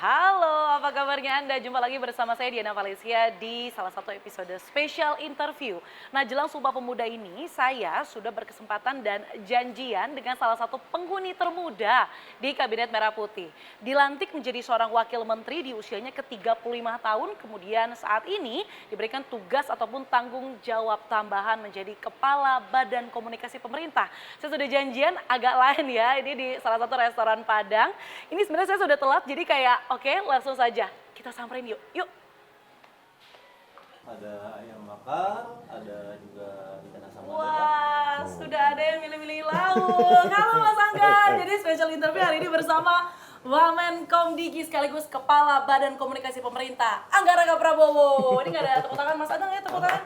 Halo, apa kabarnya Anda? Jumpa lagi bersama saya Diana Valencia di salah satu episode spesial interview. Nah, jelang Sumpah Pemuda ini, saya sudah berkesempatan dan janjian dengan salah satu penghuni termuda di Kabinet Merah Putih. Dilantik menjadi seorang wakil menteri di usianya ke-35 tahun, kemudian saat ini diberikan tugas ataupun tanggung jawab tambahan menjadi Kepala Badan Komunikasi Pemerintah. Saya sudah janjian agak lain ya, ini di salah satu restoran Padang. Ini sebenarnya saya sudah telat, jadi kayak oke, langsung saja kita samperin yuk. Yuk. Ada ayam bakar, ada juga ikan asam Wah, sudah ada yang milih-milih lauk. Halo Mas Angga, jadi special interview hari ini bersama Wamenkom Diki sekaligus Kepala Badan Komunikasi Pemerintah, Angga Prabowo. Ini nggak ada tepuk tangan Mas Angga ya, tepuk tangan.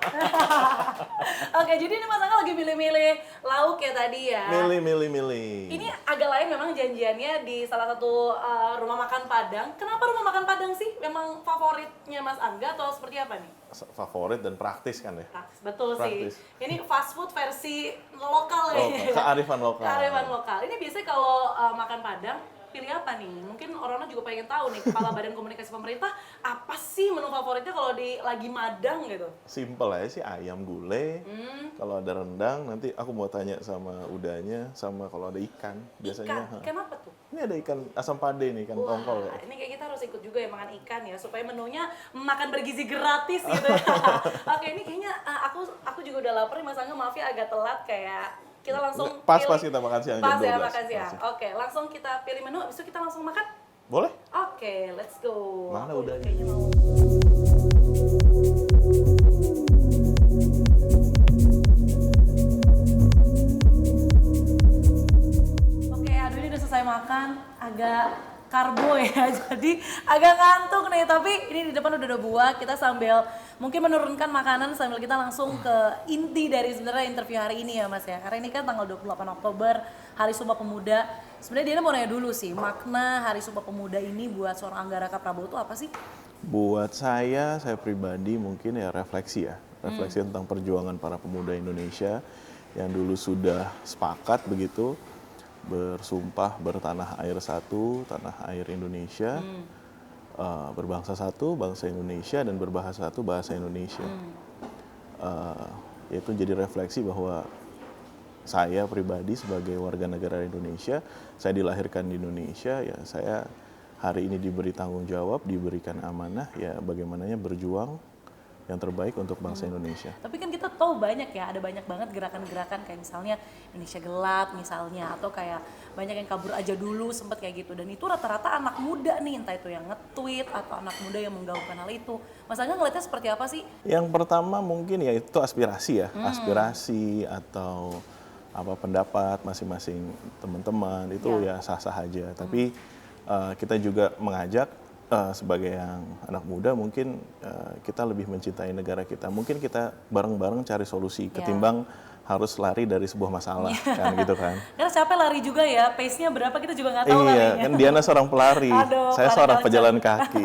Oke, jadi ini Mas Angga lagi milih-milih lauk ya tadi ya. Milih. Ini agak lain memang janjiannya di salah satu rumah makan Padang. Kenapa rumah makan Padang sih? Memang favoritnya Mas Angga atau seperti apa nih? Favorit dan praktis kan ya? Praktis, betul Praktis. sih. Ini fast food versi lokal ya. Kearifan lokal. Kearifan lokal. Ini biasanya kalau makan Padang, pilih apa nih? Mungkin orang-orang juga pengen tahu nih, Kepala Badan Komunikasi Pemerintah, apa sih menu favoritnya kalau lagi Madang gitu? Simple aja sih, ayam gulai. Kalau ada rendang, nanti aku mau tanya sama udanya, sama kalau ada ikan. Biasanya. Ikan apa tuh? Ini ada ikan asam pade nih, ikan tongkol. Wah, ini kayak kita harus ikut juga ya makan ikan ya, supaya menunya makan bergizi gratis gitu ya. Oke, ini kayaknya aku juga udah lapar nih Mas Angga, maaf ya agak telat kayak kita langsung Pas kita makan siang pas jam 12. Ya makan siang. Oke, langsung kita pilih menu, habis itu kita langsung makan. Boleh? Oke, let's go. Mana Aku udahnya? kayaknya mau. Oke, aduh ini udah selesai makan, agak karbo ya, jadi agak ngantuk nih. Tapi ini di depan udah ada buah, kita sambil mungkin menurunkan makanan sambil kita langsung ke inti dari sebenarnya interview hari ini ya Mas ya. Karena ini kan tanggal 28 Oktober, Hari Sumpah Pemuda. Sebenarnya Diana mau nanya dulu sih, makna Hari Sumpah Pemuda ini buat seorang Angga Prabowo itu apa sih? Buat saya pribadi mungkin ya refleksi ya. Refleksi tentang perjuangan para pemuda Indonesia yang dulu sudah sepakat begitu, bersumpah bertanah air satu, tanah air Indonesia, berbangsa satu, bangsa Indonesia, dan berbahasa satu, bahasa Indonesia. Itu jadi refleksi bahwa saya pribadi sebagai warga negara Indonesia, saya dilahirkan di Indonesia, ya saya hari ini diberi tanggung jawab, diberikan amanah, ya bagaimananya berjuang yang terbaik untuk bangsa Indonesia. Tapi kan kita tahu banyak ya, ada banyak banget gerakan-gerakan kayak misalnya Indonesia Gelap misalnya, atau kayak banyak yang kabur aja dulu sempet kayak gitu. Dan itu rata-rata anak muda nih, entah itu yang nge-tweet atau anak muda yang menggaungkan hal itu. Mas Angga ngeliatnya seperti apa sih? Yang pertama mungkin ya itu aspirasi ya, aspirasi atau apa pendapat masing-masing teman-teman itu ya sah-sah aja. Tapi kita juga mengajak sebagai yang anak muda mungkin kita lebih mencintai negara kita. Mungkin kita bareng-bareng cari solusi ketimbang harus lari dari sebuah masalah kan gitu kan. Karena capek lari juga ya, pace-nya berapa kita juga nggak tahu Iya, larinya. kan Diana seorang pelari, Aduh, saya pelari seorang kencang. pejalan kaki.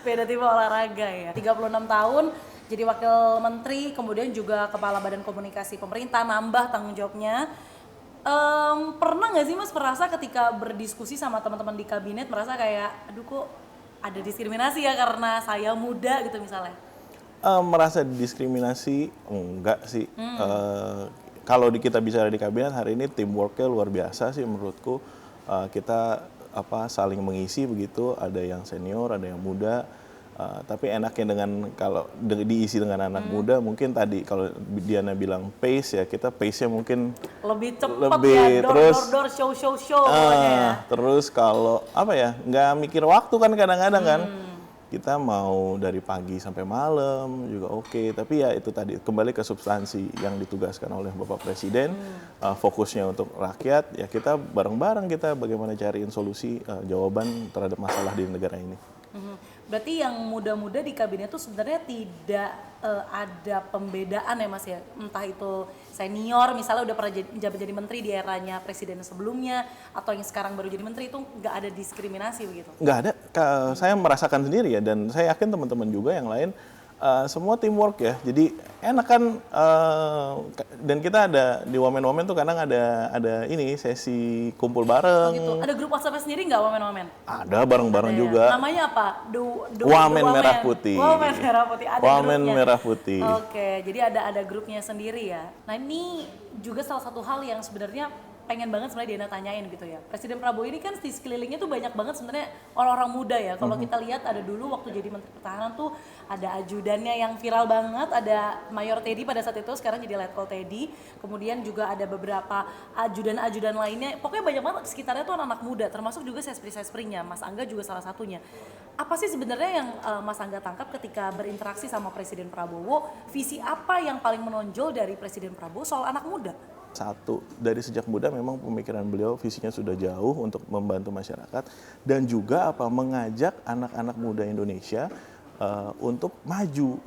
Beda tipe olahraga ya. 36 tahun jadi wakil menteri, kemudian juga kepala Badan Komunikasi Pemerintah, nambah tanggung jawabnya. Pernah nggak sih Mas merasa ketika berdiskusi sama teman-teman di kabinet merasa kayak, aduh kok ada diskriminasi ya karena saya muda gitu misalnya? Merasa diskriminasi enggak sih. Kalau kita bicara di kabinet hari ini teamworknya luar biasa sih menurutku. Kita saling mengisi begitu, ada yang senior, ada yang muda. Tapi enaknya dengan kalau diisi dengan anak muda mungkin tadi kalau Diana bilang pace ya, kita pace-nya mungkin Lebih cepat lebih, ya, terus show pokoknya ya. terus kalau nggak mikir waktu kan kadang-kadang kan. Kita mau dari pagi sampai malam juga oke. Tapi ya itu tadi kembali ke substansi yang ditugaskan oleh Bapak Presiden, fokusnya untuk rakyat. Ya kita bareng-bareng kita bagaimana cariin solusi jawaban terhadap masalah di negara ini. Berarti yang muda-muda di kabinet itu sebenarnya tidak ada pembedaan ya Mas ya, entah itu senior misalnya udah pernah jadi menteri di eranya presiden sebelumnya atau yang sekarang baru jadi menteri, itu nggak ada diskriminasi begitu? Nggak ada, saya merasakan sendiri ya, dan saya yakin teman-teman juga yang lain Semua teamwork ya. Jadi enak kan, dan kita ada di Women tuh kadang ada ini sesi kumpul Oh bareng. gitu. Ada grup WhatsApp sendiri nggak Women? Ada bareng-bareng Ada ya? juga. Namanya apa? Wamen Merah Putih. Wamen Merah Putih. Ada Wamen grupnya. Merah Putih. Oke, jadi ada grupnya sendiri ya. Nah ini juga salah satu hal yang sebenarnya pengen banget sebenarnya Diana tanyain gitu ya. Presiden Prabowo ini kan di sekelilingnya tuh banyak banget sebenarnya orang-orang muda ya. Kalau kita lihat ada dulu waktu jadi Menteri Pertahanan tuh ada ajudannya yang viral banget, ada Mayor Teddy pada saat itu, sekarang jadi Letkol Teddy. Kemudian juga ada beberapa ajudan-ajudan lainnya. Pokoknya banyak banget di sekitarnya tuh anak-anak muda, termasuk juga sespri-sesprinya. Mas Angga juga salah satunya. Apa sih sebenarnya yang Mas Angga tangkap ketika berinteraksi sama Presiden Prabowo? Visi apa yang paling menonjol dari Presiden Prabowo soal anak muda? Satu, dari sejak muda memang pemikiran beliau visinya sudah jauh untuk membantu masyarakat dan juga mengajak anak-anak muda Indonesia untuk maju.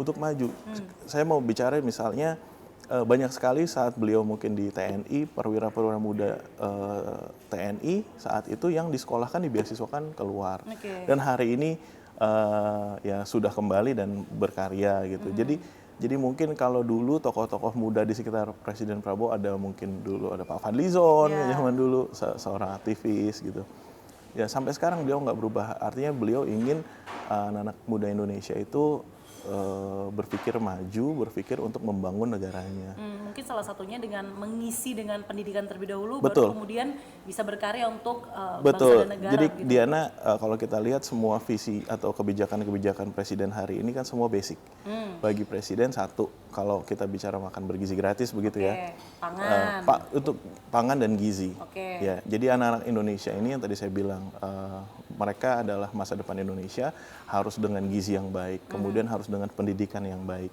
Saya mau bicara misalnya banyak sekali saat beliau mungkin di TNI, perwira-perwira muda TNI saat itu yang disekolahkan dibeasiswakan keluar. Okay. Dan hari ini ya sudah kembali dan berkarya gitu. Jadi mungkin kalau dulu tokoh-tokoh muda di sekitar Presiden Prabowo ada mungkin dulu ada Pak Fadlizon zaman dulu seorang aktivis gitu. Ya sampai sekarang beliau nggak berubah. Artinya beliau ingin anak-anak muda Indonesia itu berpikir maju, berpikir untuk membangun negaranya. Mungkin salah satunya dengan mengisi dengan pendidikan terlebih dahulu, Betul. baru kemudian bisa berkarya untuk Betul. bangsa dan negara. Jadi gitu. Diana, kalau kita lihat semua visi atau kebijakan-kebijakan presiden hari ini kan semua basic. Bagi presiden satu, kalau kita bicara makan bergizi gratis begitu ya. Pangan. Untuk pangan dan gizi. Oke. Ya, jadi anak-anak Indonesia ini yang tadi saya bilang mereka adalah masa depan Indonesia, harus dengan gizi yang baik, kemudian harus dengan pendidikan yang baik.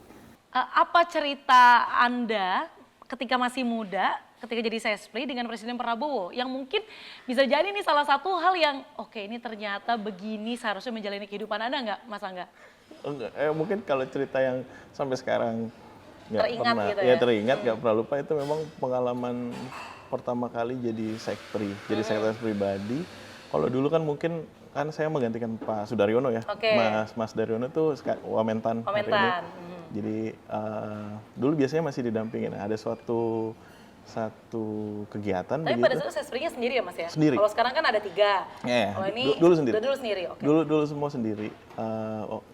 Apa cerita Anda ketika masih muda, ketika jadi sespri dengan Presiden Prabowo yang mungkin bisa jadi ini salah satu hal yang oke, ini ternyata begini seharusnya menjalani kehidupan Anda nggak, Mas Angga? Enggak, mungkin kalau cerita yang sampai sekarang nggak Teringat pernah, gitu ya? Teringat nggak pernah lupa, itu memang pengalaman pertama kali jadi sekpri, jadi sekretaris pribadi. Kalau dulu kan mungkin kan saya menggantikan Pak Sudaryono ya, Oke. Mas Daryono tuh Wamentan hari ini. Wamentan. Jadi dulu biasanya masih didampingin. Ada satu kegiatan Tapi begitu. pada saat itu sesprinya sendiri ya Mas ya? Sendiri. Kalau sekarang kan ada 3. Iya, Kalau ini dulu sendiri. Dulu sendiri, oke. Dulu semua sendiri.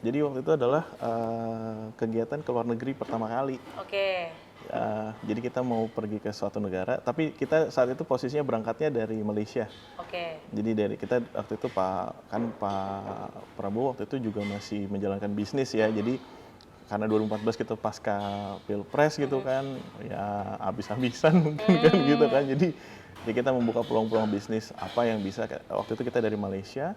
Jadi waktu itu adalah kegiatan ke luar negeri pertama kali. Oke. Jadi kita mau pergi ke suatu negara, tapi kita saat itu posisinya berangkatnya dari Malaysia. Oke. Jadi dari kita waktu itu Pak Prabowo waktu itu juga masih menjalankan bisnis ya. Jadi karena 2014 kita pasca Pilpres gitu kan, ya habis-habisan mungkin kan gitu kan. Jadi ya kita membuka peluang-peluang bisnis apa yang bisa. Waktu itu kita dari Malaysia.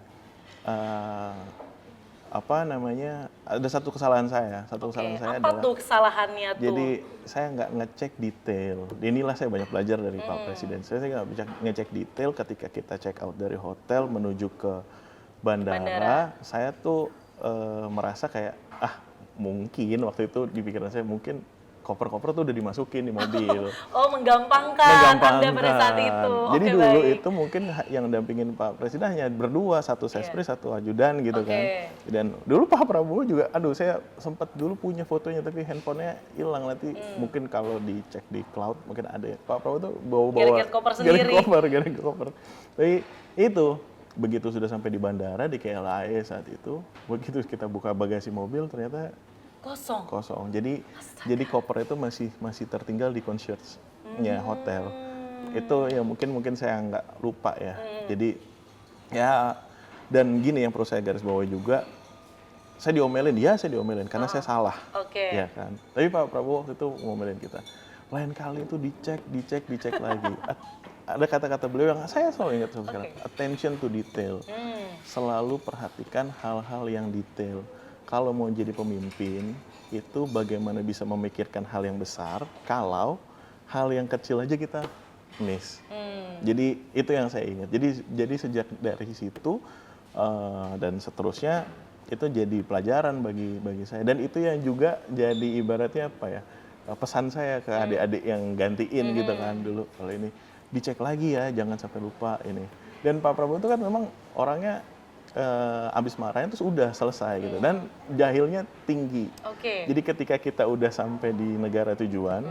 Ada satu kesalahan saya. Kesalahan saya apa adalah tuh kesalahannya tuh? jadi saya nggak ngecek detail. Inilah saya banyak belajar dari Pak Presiden. Saya nggak bisa ngecek detail ketika kita check out dari hotel menuju ke bandara. Saya tuh merasa kayak mungkin waktu itu di pikiran saya mungkin koper-koper tuh udah dimasukin di mobil. Oh, menggampangkan Anda pada saat itu. Jadi Oke, dulu baik. itu mungkin yang dampingin Pak Presiden hanya berdua, satu sespri, satu ajudan gitu kan. Dan dulu Pak Prabowo juga, saya sempat dulu punya fotonya tapi handphonenya hilang nanti. Mungkin kalau dicek di cloud mungkin ada. Pak Prabowo tuh bawa Geret koper sendiri. Geret koper. Tapi itu begitu sudah sampai di bandara di KLIA saat itu, begitu kita buka bagasi mobil ternyata kosong. Jadi koper itu masih tertinggal di concierge-nya hotel. Itu ya mungkin saya nggak lupa ya. Jadi ya dan gini yang perlu saya garis bawahi juga, saya diomelin karena saya salah. Ya kan. Tapi Pak Prabowo waktu itu ngomelin kita. Lain kali itu dicek lagi. Ada kata-kata beliau yang saya selalu ingat sampai sekarang. Attention to detail. Selalu perhatikan hal-hal yang detail. Kalau mau jadi pemimpin, itu bagaimana bisa memikirkan hal yang besar, kalau hal yang kecil aja kita miss. Jadi itu yang saya ingat. Jadi sejak dari situ dan seterusnya, itu jadi pelajaran bagi saya. Dan itu yang juga jadi ibaratnya pesan saya ke adik-adik yang gantiin gitu kan dulu. Kalau ini dicek lagi ya, jangan sampai lupa ini. Dan Pak Prabowo itu kan memang orangnya abis marahnya terus udah selesai gitu, dan jahilnya tinggi. Oke. Jadi ketika kita udah sampai di negara tujuan,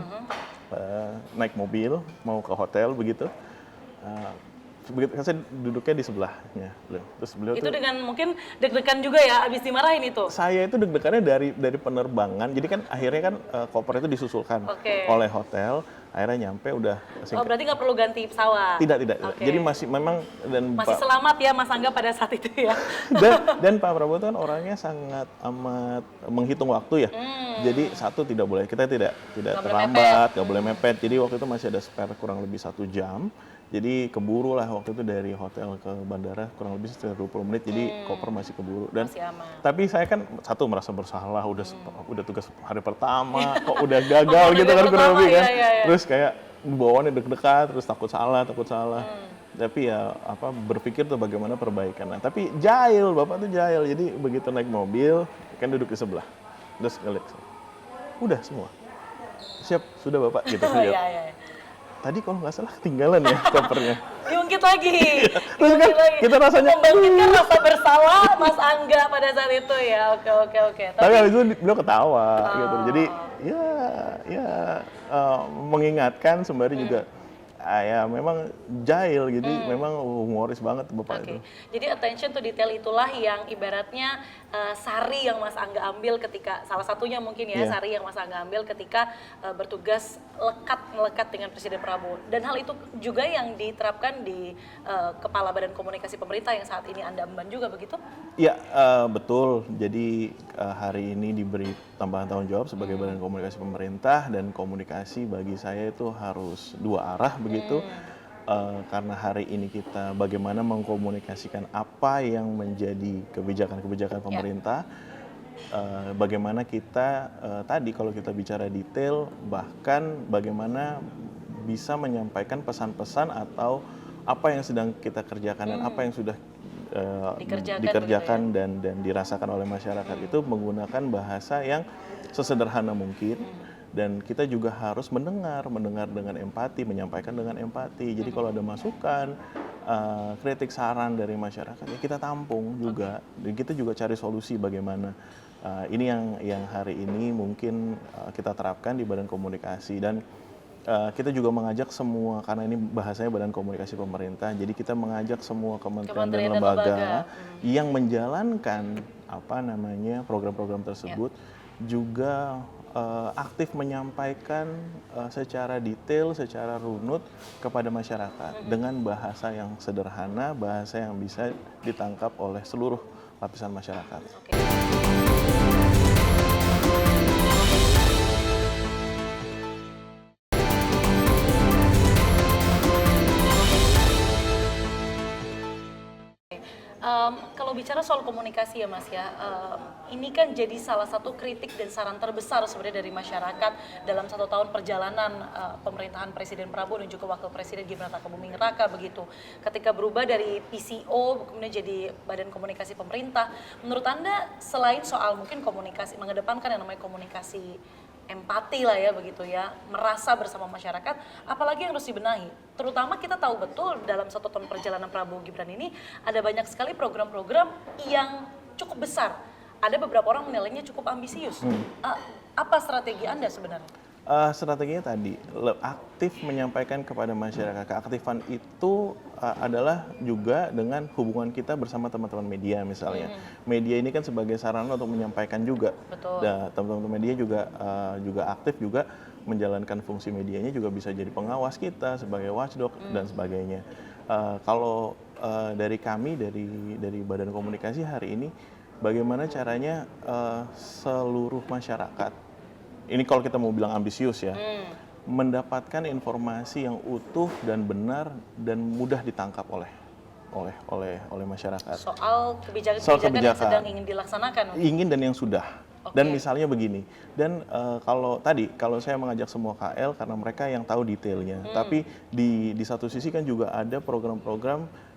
naik mobil mau ke hotel begitu, begitu saya duduknya di sebelahnya, terus beliau Itu tuh, dengan mungkin deg-degan juga ya abis dimarahin itu? saya itu deg-degannya dari penerbangan, jadi kan akhirnya kan koper itu disusulkan Oke. oleh hotel, akhirnya nyampe udah Oh berarti nggak perlu ganti pesawat? tidak. Oke. Jadi masih memang Masih selamat ya Mas Angga pada saat itu ya? dan Pak Prabowo itu kan orangnya sangat amat menghitung waktu ya. Jadi satu, kita tidak Nggak boleh terlambat, nggak boleh mepet. Jadi waktu itu masih ada spare kurang lebih 1 jam. Jadi keburu lah waktu itu dari hotel ke bandara kurang lebih sekitar 20 menit. Jadi koper masih keburu. Dan Masih aman. tapi saya kan satu merasa bersalah, udah tugas hari pertama, kok udah gagal gitu kan kurang pertama, lebih kan. iya. Terus kayak bawaannya deg-degan, terus takut salah. Tapi ya berpikir tuh bagaimana perbaikan. Nah, tapi jahil, Bapak tuh jahil. Jadi begitu naik mobil, kan duduk di sebelah. Terus ngeliat, udah semua. Siap, sudah Bapak gitu. Oh, iya. Tadi kalau nggak salah ketinggalan ya kopernya. Diungkit lagi. Terus kan kita rasanya, membangkitkan rasa bersalah Mas Angga pada saat itu ya. Oke. tapi habis itu beliau ketawa gitu. Jadi ya mengingatkan sembari juga ya memang jahil, jadi memang humoris banget Bapak itu. Jadi attention to detail itulah yang ibaratnya sari yang Mas Angga ambil ketika, salah satunya mungkin ya, Iya. sari yang Mas Angga ambil ketika bertugas melekat dengan Presiden Prabowo. Dan hal itu juga yang diterapkan di Kepala Badan Komunikasi Pemerintah yang saat ini Anda emban juga, begitu? Iya, betul. Jadi hari ini diberi tambahan tanggung jawab sebagai Badan Komunikasi Pemerintah, dan komunikasi bagi saya itu harus 2 arah begitu. Karena hari ini kita bagaimana mengkomunikasikan apa yang menjadi kebijakan-kebijakan pemerintah, bagaimana kita tadi kalau kita bicara detail, bahkan bagaimana bisa menyampaikan pesan-pesan atau apa yang sedang kita kerjakan dan apa yang sudah dikerjakan dan dirasakan oleh masyarakat itu menggunakan bahasa yang sesederhana mungkin. Dan kita juga harus mendengar dengan empati, menyampaikan dengan empati. Jadi kalau ada masukan, kritik, saran dari masyarakat, ya kita tampung juga. Dan kita juga cari solusi bagaimana. Ini yang hari ini mungkin kita terapkan di Badan Komunikasi. Dan kita juga mengajak semua, karena ini bahasanya Badan Komunikasi Pemerintah, jadi kita mengajak semua kementerian dan lembaga yang menjalankan program-program tersebut juga aktif menyampaikan secara detail, secara runut kepada masyarakat dengan bahasa yang sederhana, bahasa yang bisa ditangkap oleh seluruh lapisan masyarakat. Kalau bicara soal komunikasi ya Mas ya, ini kan jadi salah satu kritik dan saran terbesar sebenarnya dari masyarakat dalam 1 tahun perjalanan pemerintahan Presiden Prabowo dan juga Wakil Presiden Gibran Rakabuming Raka begitu. Ketika berubah dari PCO kemudian jadi Badan Komunikasi Pemerintah, menurut Anda selain soal mungkin komunikasi, mengedepankan yang namanya komunikasi empati lah ya begitu ya, merasa bersama masyarakat, apalagi yang harus dibenahi? Terutama kita tahu betul dalam 1 tahun perjalanan Prabowo Gibran ini ada banyak sekali program-program yang cukup besar. Ada beberapa orang menilainya cukup ambisius. Apa strategi Anda sebenarnya? Strateginya tadi, aktif menyampaikan kepada masyarakat. Keaktifan itu adalah juga dengan hubungan kita bersama teman-teman media misalnya. Media ini kan sebagai sarana untuk menyampaikan juga. Betul. Dan teman-teman media juga aktif juga menjalankan fungsi medianya, juga bisa jadi pengawas kita sebagai watchdog dan sebagainya. Kalau dari kami, dari Badan Komunikasi hari ini, bagaimana caranya seluruh masyarakat, ini kalau kita mau bilang ambisius ya, mendapatkan informasi yang utuh dan benar dan mudah ditangkap oleh masyarakat. Soal kebijakan yang sedang ingin dilaksanakan. Ingin dan yang sudah. Dan misalnya begini, dan kalau saya mengajak semua KL karena mereka yang tahu detailnya, tapi di satu sisi kan juga ada program-program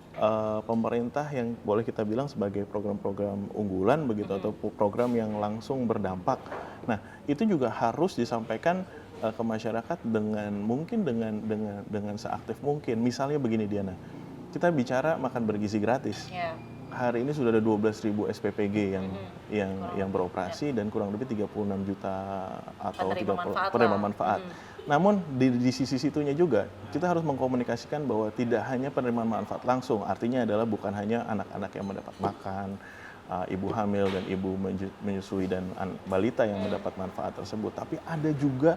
pemerintah yang boleh kita bilang sebagai program-program unggulan begitu, atau program yang langsung berdampak. Nah, itu juga harus disampaikan ke masyarakat dengan seaktif mungkin. Misalnya begini Diana, kita bicara makan bergizi gratis. hari ini sudah ada 12.000 SPPG yang beroperasi dan kurang lebih 36 juta atau penerima manfaat. Namun di sisi situnya juga kita harus mengkomunikasikan bahwa tidak hanya penerimaan manfaat langsung, artinya adalah bukan hanya anak-anak yang mendapat makan, ibu hamil dan ibu menyusui dan balita yang mendapat manfaat tersebut, tapi ada juga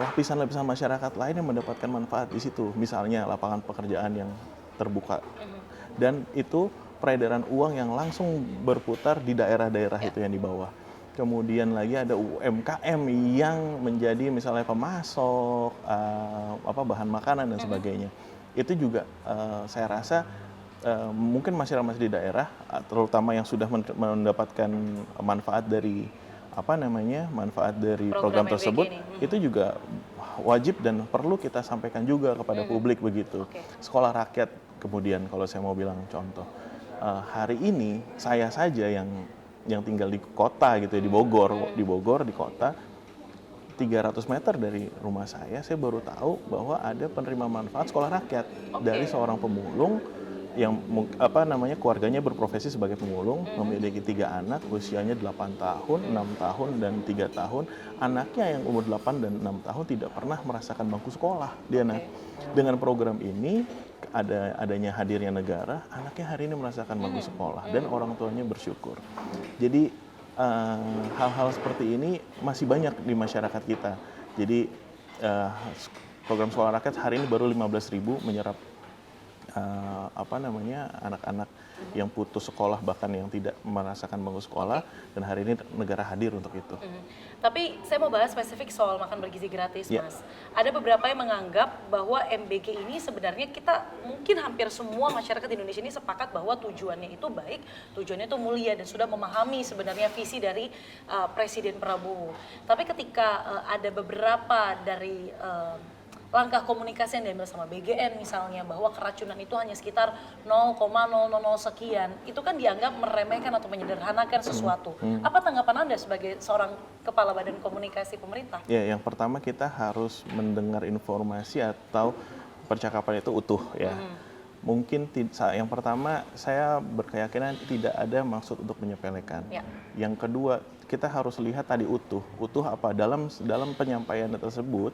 lapisan-lapisan masyarakat lain yang mendapatkan manfaat di situ, misalnya lapangan pekerjaan yang terbuka dan itu peredaran uang yang langsung berputar di daerah-daerah itu yang di bawah. Kemudian lagi ada UMKM yang menjadi misalnya pemasok bahan makanan dan sebagainya. Itu juga saya rasa mungkin masyarakat di daerah, terutama yang sudah mendapatkan manfaat dari program tersebut, itu juga wajib dan perlu kita sampaikan juga kepada publik begitu. Sekolah rakyat kemudian kalau saya mau bilang contoh, hari ini saya saja yang tinggal di kota gitu ya, di Bogor di kota, 300 meter dari rumah saya baru tahu bahwa ada penerima manfaat sekolah rakyat dari seorang pemulung yang keluarganya berprofesi sebagai pemulung, memiliki 3 anak, usianya 8 tahun, 6 tahun, dan 3 tahun. Anaknya yang umur 8 dan 6 tahun tidak pernah merasakan bangku sekolah. Dengan program ini, adanya hadirnya negara, anaknya hari ini merasakan bangku sekolah, dan orang tuanya bersyukur. Jadi, hal-hal seperti ini masih banyak di masyarakat kita. Jadi, program sekolah rakyat hari ini baru 15.000 menyerap anak-anak yang putus sekolah bahkan yang tidak merasakan bangku sekolah, dan hari ini negara hadir untuk itu. Tapi saya mau bahas spesifik soal makan bergizi gratis, Mas. Ada beberapa yang menganggap bahwa MBG ini sebenarnya kita mungkin hampir semua masyarakat Indonesia ini sepakat bahwa tujuannya itu baik, tujuannya itu mulia dan sudah memahami sebenarnya visi dari Presiden Prabowo. Tapi ketika ada beberapa dari langkah komunikasi yang diambil sama BGN misalnya, bahwa keracunan itu hanya sekitar 0,000 sekian, itu kan dianggap meremehkan atau menyederhanakan sesuatu. Apa tanggapan Anda sebagai seorang kepala badan komunikasi pemerintah? Ya, yang pertama kita harus mendengar informasi atau percakapan itu utuh ya. Mungkin yang pertama saya berkeyakinan tidak ada maksud untuk menyepelekan. Yang kedua, kita harus lihat tadi utuh apa dalam penyampaian tersebut.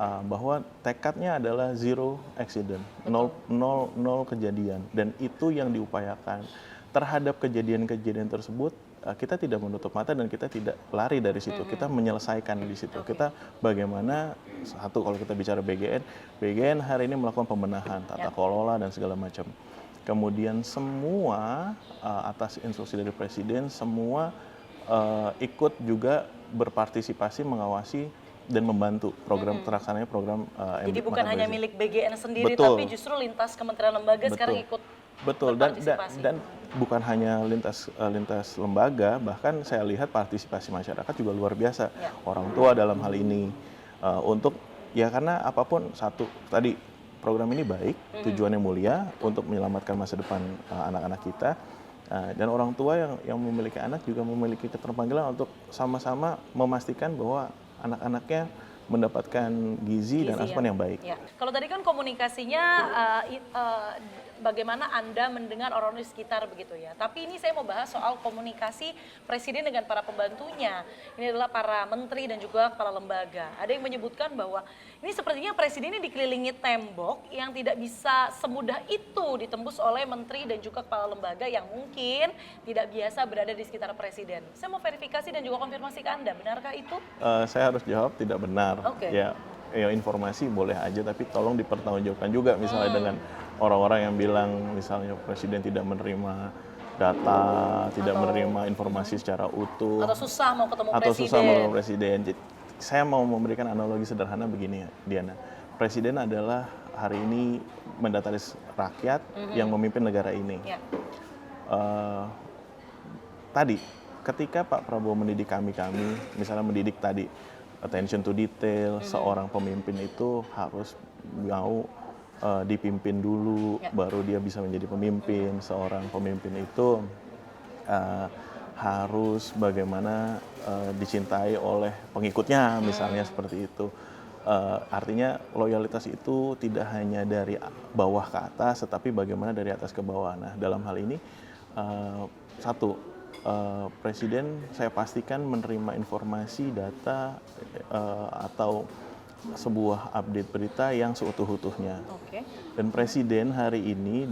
Bahwa tekadnya adalah zero accident, nol kejadian, dan itu yang diupayakan. Terhadap kejadian-kejadian tersebut, kita tidak menutup mata dan kita tidak lari dari situ, kita menyelesaikan di situ. Kita bagaimana, kalau kita bicara BGN hari ini melakukan pembenahan, tata kelola dan segala macam. Kemudian semua atas instruksi dari Presiden, semua ikut juga berpartisipasi mengawasi dan membantu terlaksananya program jadi bukan hanya milik BGN sendiri, betul, tapi justru lintas kementerian lembaga sekarang ikut berpartisipasi. Dan bukan hanya lintas lembaga, bahkan saya lihat partisipasi masyarakat juga luar biasa. Orang tua dalam hal ini untuk karena apapun tadi program ini baik, tujuannya mulia untuk menyelamatkan masa depan anak-anak kita. Dan orang tua yang memiliki anak juga memiliki keterpanggilan untuk sama-sama memastikan bahwa anak-anaknya mendapatkan gizi dan asupan yang baik. Kalau tadi kan komunikasinya bagaimana Anda mendengar orang di sekitar begitu ya. Tapi ini saya mau bahas soal komunikasi Presiden dengan para pembantunya. Ini adalah para menteri dan juga kepala lembaga. Ada yang menyebutkan bahwa ini sepertinya Presiden ini dikelilingi tembok yang tidak bisa semudah itu ditembus oleh menteri dan juga kepala lembaga yang mungkin tidak biasa berada di sekitar Presiden. Saya mau verifikasi dan juga konfirmasi ke Anda, benarkah itu? Saya harus jawab tidak benar. Ya, informasi boleh aja, tapi tolong dipertanggungjawabkan juga, misalnya dengan orang-orang yang bilang misalnya Presiden tidak menerima data, tidak menerima informasi secara utuh, atau susah mau ketemu Presiden. Saya mau memberikan analogi sederhana begini, Diana. Presiden adalah hari ini mendataris rakyat yang memimpin negara ini. Tadi, ketika Pak Prabowo mendidik kami, misalnya mendidik tadi, attention to detail, seorang pemimpin itu harus mau dipimpin dulu, baru dia bisa menjadi pemimpin. Seorang pemimpin itu harus bagaimana dicintai oleh pengikutnya, misalnya seperti itu. Artinya loyalitas itu tidak hanya dari bawah ke atas, tetapi bagaimana dari atas ke bawah. Nah, dalam hal ini, satu, Presiden saya pastikan menerima informasi, data, atau sebuah update berita yang seutuh-utuhnya. Oke. Dan Presiden hari ini,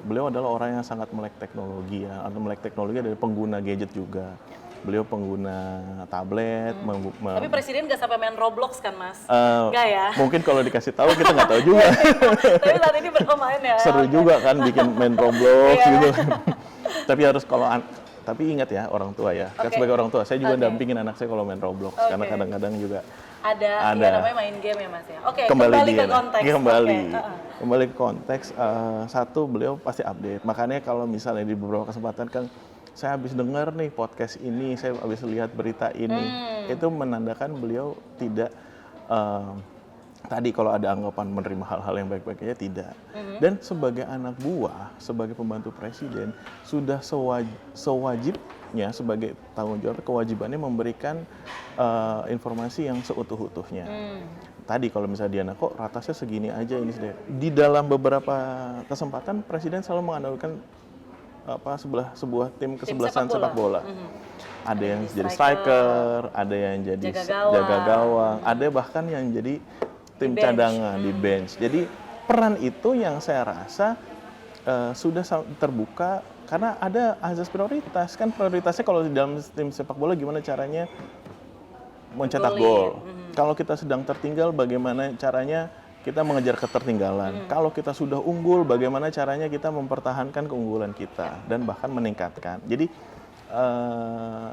beliau adalah orang yang sangat melek teknologi ya, atau melek teknologi dari pengguna gadget juga. Beliau pengguna tablet. Tapi Presiden nggak sampai main Roblox kan, Mas? Eh, Nggak ya? Mungkin kalau dikasih tahu kita nggak tahu juga. Tapi saat ini bermain ya. Seru juga kan bikin main Roblox Iya. gitu. Tapi harus tapi ingat ya orang tua ya. Kan Oke. sebagai orang tua saya juga Oke. dampingin anak saya kalau main Roblox karena Oke. kadang-kadang juga Ada. Ada. Ya, namanya main game ya, Mas ya. Oke, kembali kembali ke dia. konteks. Iya, kembali. Oke, Kembali ke konteks, satu beliau pasti update. Makanya kalau misalnya di beberapa kesempatan kan saya habis dengar nih podcast ini, saya habis lihat berita ini, itu menandakan beliau tidak tadi kalau ada anggapan menerima hal-hal yang baik-baik aja tidak. Dan sebagai anak buah, sebagai pembantu presiden, sudah sewajibnya sebagai tanggung jawab kewajibannya memberikan informasi yang seutuh-utuhnya. Tadi kalau misalnya Diana kok ratasnya segini aja ini di dalam beberapa kesempatan presiden selalu mengandalkan sebuah tim kesebelasan sepak bola. Ada yang jadi striker, ada yang jadi jaga gawang, ada bahkan yang jadi tim cadangan di bench. Jadi peran itu yang saya rasa sudah terbuka karena ada azas prioritas. Kan prioritasnya kalau di dalam tim sepak bola gimana caranya mencetak gol. Kalau kita sedang tertinggal bagaimana caranya kita mengejar ketertinggalan. Kalau kita sudah unggul, bagaimana caranya kita mempertahankan keunggulan kita dan bahkan meningkatkan. Jadi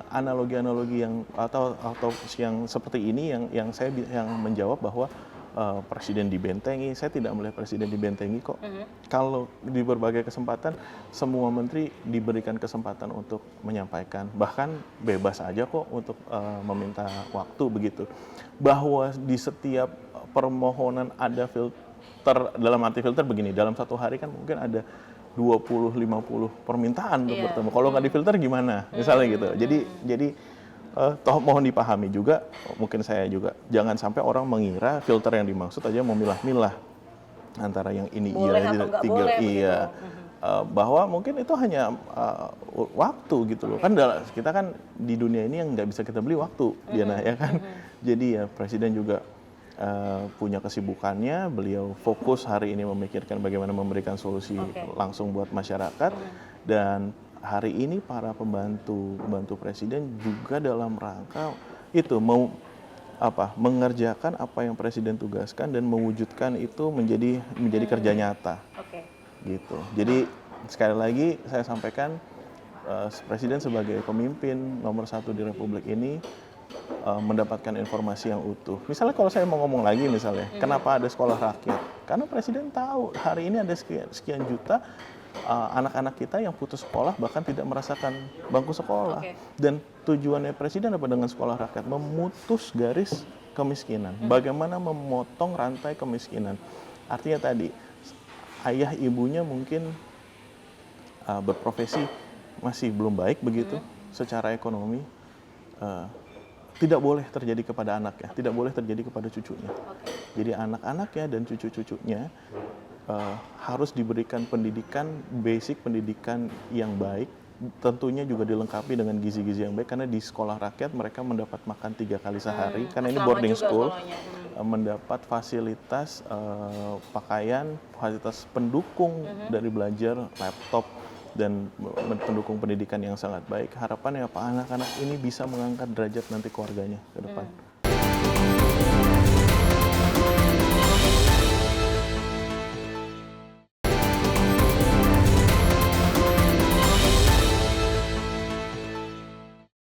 analogi-analogi yang atau yang seperti ini yang menjawab bahwa presiden dibentengi. Saya tidak melihat presiden dibentengi kok. Kalau di berbagai kesempatan semua menteri diberikan kesempatan untuk menyampaikan, bahkan bebas aja kok untuk meminta waktu begitu. Bahwa di setiap permohonan ada filter, dalam arti filter begini, dalam satu hari kan mungkin ada 20-50 permintaan untuk bertemu. Kalau nggak difilter gimana? Misalnya gitu. Jadi toh mohon dipahami juga, mungkin saya juga, jangan sampai orang mengira filter yang dimaksud aja memilah-milah antara yang ini boleh iya, atau nggak tiga boleh, iya. Bahwa mungkin itu hanya waktu gitu loh. Kan kita kan di dunia ini yang nggak bisa kita beli waktu, Diana, ya kan. Jadi ya presiden juga punya kesibukannya, beliau fokus hari ini memikirkan bagaimana memberikan solusi langsung buat masyarakat, dan hari ini para pembantu presiden juga dalam rangka itu mengerjakan apa yang presiden tugaskan dan mewujudkan itu menjadi kerja nyata. Gitu. Jadi sekali lagi saya sampaikan, presiden sebagai pemimpin nomor 1 di Republik ini mendapatkan informasi yang utuh. Misalnya kalau saya mau ngomong lagi misalnya, kenapa ada sekolah rakyat? Karena presiden tahu hari ini ada sekian juta anak-anak kita yang putus sekolah bahkan tidak merasakan bangku sekolah. Dan tujuannya presiden apa dengan sekolah rakyat? Memutus garis kemiskinan. Bagaimana memotong rantai kemiskinan? Artinya tadi, ayah ibunya mungkin berprofesi masih belum baik begitu secara ekonomi. Tidak boleh terjadi kepada anaknya, tidak boleh terjadi kepada cucunya. Jadi anak-anaknya dan cucu-cucunya harus diberikan pendidikan, basic pendidikan yang baik, tentunya juga dilengkapi dengan gizi-gizi yang baik, karena di sekolah rakyat mereka mendapat makan 3 kali sehari, karena ini boarding school, mendapat fasilitas pakaian, fasilitas pendukung dari belajar, laptop, dan pendukung pendidikan yang sangat baik. Harapannya apa? Anak-anak ini bisa mengangkat derajat nanti keluarganya ke depan.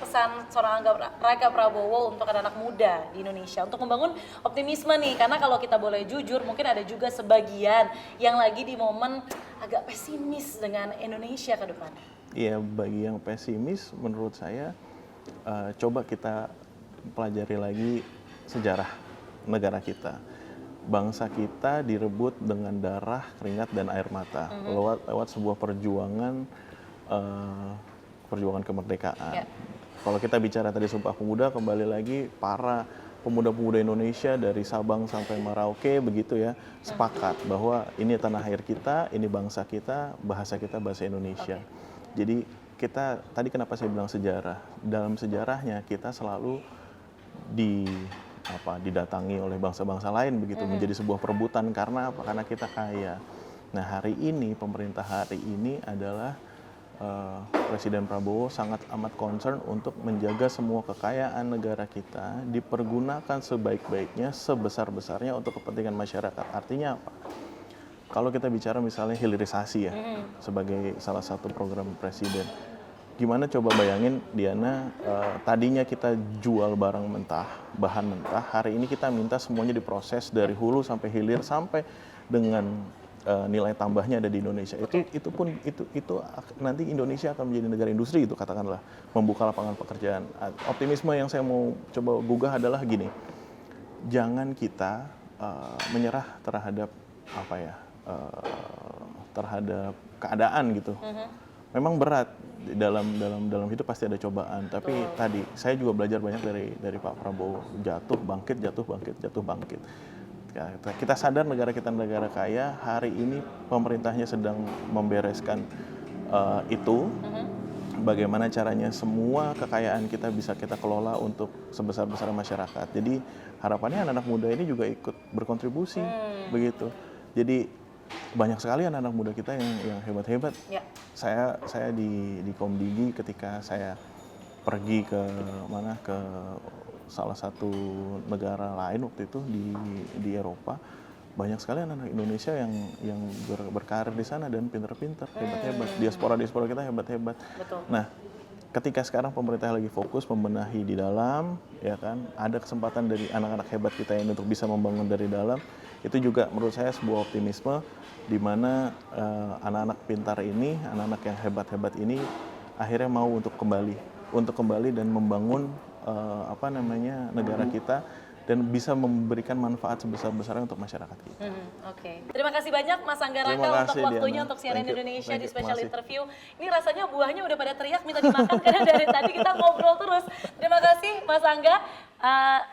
Pesan seorang Raka Prabowo untuk anak-anak muda di Indonesia untuk membangun optimisme nih, karena kalau kita boleh jujur mungkin ada juga sebagian yang lagi di momen agak pesimis dengan Indonesia ke depan. Iya, bagi yang pesimis menurut saya coba kita pelajari lagi sejarah negara kita. Bangsa kita direbut dengan darah, keringat, dan air mata lewat sebuah perjuangan kemerdekaan. Kalau kita bicara tadi Sumpah Pemuda, kembali lagi para pemuda-pemuda Indonesia dari Sabang sampai Merauke begitu ya, sepakat bahwa ini tanah air kita, ini bangsa kita, bahasa kita bahasa Indonesia. Jadi kita, tadi kenapa saya bilang sejarah, dalam sejarahnya kita selalu didatangi oleh bangsa-bangsa lain begitu, menjadi sebuah perebutan. Karena apa? Karena kita kaya. Nah, hari ini pemerintah hari ini adalah Presiden Prabowo sangat amat concern untuk menjaga semua kekayaan negara kita dipergunakan sebaik-baiknya, sebesar-besarnya untuk kepentingan masyarakat. Artinya apa? Kalau kita bicara misalnya hilirisasi ya, sebagai salah satu program Presiden. Gimana coba bayangin Diana, tadinya kita jual barang mentah, bahan mentah, hari ini kita minta semuanya diproses dari hulu sampai hilir, sampai dengan nilai tambahnya ada di Indonesia. Itu pun nanti Indonesia akan menjadi negara industri, itu katakanlah, membuka lapangan pekerjaan. Optimisme yang saya mau coba gugah adalah gini, jangan kita menyerah terhadap terhadap keadaan gitu. Memang berat, dalam hidup pasti ada cobaan, tapi tadi saya juga belajar banyak dari Pak Prabowo, jatuh bangkit, jatuh bangkit, jatuh bangkit. Kita sadar negara kita negara kaya, hari ini pemerintahnya sedang membereskan itu. Bagaimana caranya semua kekayaan kita bisa kita kelola untuk sebesar-besar masyarakat. Jadi harapannya anak-anak muda ini juga ikut berkontribusi begitu. Jadi banyak sekali anak-anak muda kita yang hebat-hebat. Ya. Saya di Komdigi ketika saya pergi ke salah satu negara lain waktu itu di Eropa, banyak sekali anak-anak Indonesia yang berkarir di sana dan pinter-pinter, hebat-hebat. Diaspora kita hebat-hebat. Betul. Nah, ketika sekarang pemerintah lagi fokus membenahi di dalam, ya kan, ada kesempatan dari anak-anak hebat kita yang untuk bisa membangun dari dalam, itu juga menurut saya sebuah optimisme di mana anak-anak pintar ini, anak-anak yang hebat-hebat ini akhirnya mau untuk kembali dan membangun negara kita dan bisa memberikan manfaat sebesar-besarnya untuk masyarakat kita. Oke. Terima kasih banyak Mas Angga Raka untuk waktunya, Diana, untuk CNN Indonesia di special interview. Ini rasanya buahnya udah pada teriak minta dimakan karena dari tadi kita ngobrol terus. Terima kasih Mas Angga.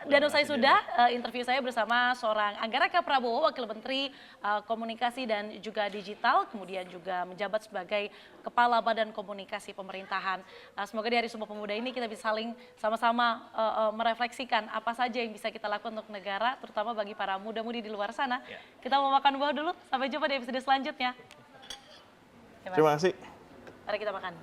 Dan usai sudah interview saya bersama seorang Angga Raka Prabowo, Wakil Menteri Komunikasi dan juga Digital, kemudian juga menjabat sebagai Kepala Badan Komunikasi Pemerintahan. Semoga di Hari Sumpah Pemuda ini kita bisa saling sama-sama merefleksikan apa saja yang bisa kita lakukan untuk negara, terutama bagi para muda-mudi di luar sana. Kita mau makan buah dulu, sampai jumpa di episode selanjutnya. Terima kasih. Mari kita makan.